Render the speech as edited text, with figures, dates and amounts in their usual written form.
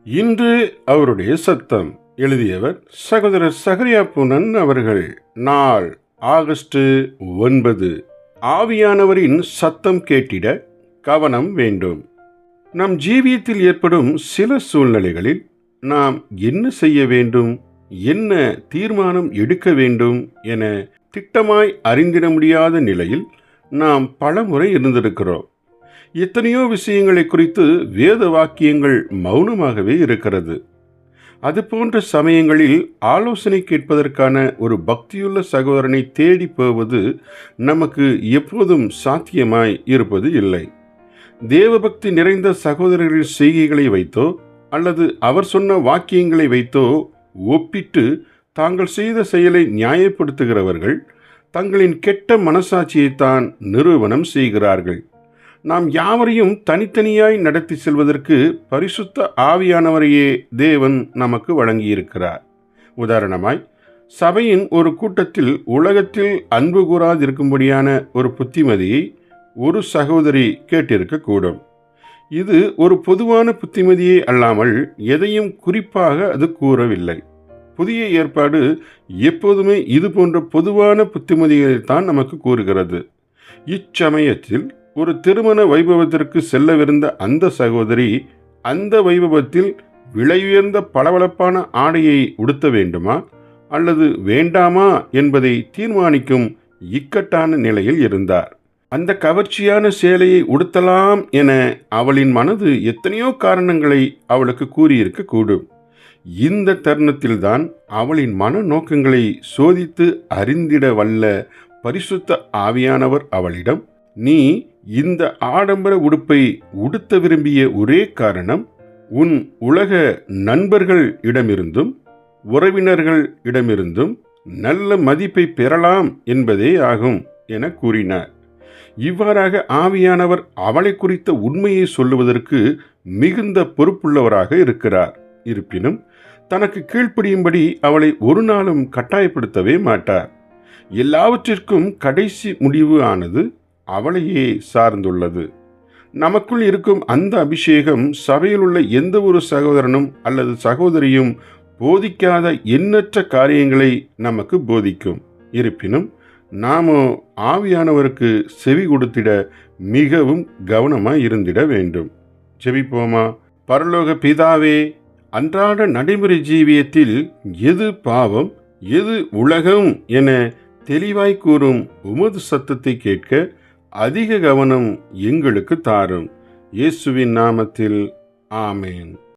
இன்று அவருடைய சத்தம். எழுதியவர் சகோதரர் சகரியா பூனன் அவர்கள். நாள் ஆகஸ்ட் 9. ஆவியானவரின் சத்தம் கேட்டிட கவனம் வேண்டும். நம் ஜீவியத்தில் ஏற்படும் சில சூழ்நிலைகளில் நாம் என்ன செய்ய வேண்டும், என்ன தீர்மானம் எடுக்க வேண்டும் என திட்டமாய் அறிந்திட முடியாத நிலையில் நாம் பலமுறை இருந்திருக்கிறோம். எத்தனையோ விஷயங்களை குறித்து வேத வாக்கியங்கள் மௌனமாகவே இருக்கிறது. அது போன்ற சமயங்களில் ஆலோசனை கேட்பதற்கான ஒரு பக்தியுள்ள சகோதரனை தேடி போவது நமக்கு எப்போதும் சாத்தியமாய் இருப்பது இல்லை. தேவபக்தி நிறைந்த சகோதரர்களின் செய்கைகளை வைத்தோ அல்லது அவர் சொன்ன வாக்கியங்களை வைத்தோ ஒப்பிட்டு தாங்கள் செய்த செயலை நியாயப்படுத்துகிறவர்கள் தங்களின் கெட்ட மனசாட்சியைத்தான் நிரூபணம் செய்கிறார்கள். நாம் யாவரையும் தனித்தனியாய் நடத்தி செல்வதற்கு பரிசுத்த ஆவியானவரையே தேவன் நமக்கு வழங்கியிருக்கிறார். உதாரணமாய், சபையின் ஒரு கூட்டத்தில் உலகத்தில் அன்பு கூறாதிருக்கும்படியான ஒரு புத்திமதியை ஒரு சகோதரி கேட்டிருக்கக்கூடும். இது ஒரு பொதுவான புத்திமதியே அல்லாமல் எதையும் குறிப்பாக அது கூறவில்லை. புதிய ஏற்பாடு எப்போதுமே இது போன்ற பொதுவான புத்திமதிகளைத்தான் நமக்கு கூறுகிறது. இச்சமயத்தில் ஒரு திருமண வைபவத்திற்கு செல்லவிருந்த அந்த சகோதரி அந்த வைபவத்தில் விலையுயர்ந்த பளபளப்பான ஆடையை உடுத்த வேண்டுமா அல்லது வேண்டாமா என்பதை தீர்மானிக்கும் இக்கட்டான நிலையில் இருந்தார். அந்த கவர்ச்சியான சேலையை உடுத்தலாம் என அவளின் மனது எத்தனையோ காரணங்களை அவளுக்கு கூறியிருக்க கூடும். இந்த தருணத்தில்தான் அவளின் மன நோக்கங்களை சோதித்து அறிந்திட வல்ல பரிசுத்த ஆவியானவர் அவளிடம், நீ இந்த ஆடம்பர உடுப்பை உடுத்த விரும்பிய ஒரே காரணம் உன் உலக நண்பர்கள் இடமிருந்தும் உறவினர்கள் இடமிருந்தும் நல்ல மதிப்பை பெறலாம் என்பதே ஆகும் என கூறினார். இவ்வாறாக ஆவியானவர் அவளை குறித்த உண்மையை சொல்லுவதற்கு மிகுந்த பொறுப்புள்ளவராக இருக்கிறார். இருப்பினும் தனக்கு கீழ்ப்படியும்படி அவளை ஒரு நாளும் கட்டாயப்படுத்தவே மாட்டார். எல்லாவற்றிற்கும் கடைசி முடிவு ஆனது அவளையே சார்ந்துள்ளது. நமக்குள் இருக்கும் அந்த அபிஷேகம் சபையில் உள்ள எந்த ஒரு சகோதரனும் அல்லது சகோதரியும் போதிக்காத எண்ணற்ற காரியங்களை நமக்கு போதிக்கும். இருப்பினும் நாமோ ஆவியானவருக்கு செவி கொடுத்திட மிகவும் கவனமாய் இருந்திட வேண்டும். ஜெபிப்போமா. பரலோக பிதாவே, அன்றாட நடைமுறை ஜீவியத்தில் எது பாவம் எது உலகம் என தெளிவாய் கூறும் உமது சத்தத்தை கேட்க அதிக கவனம் எங்களுக்கு தாரும். இயேசுவின் நாமத்தில் ஆமேன்.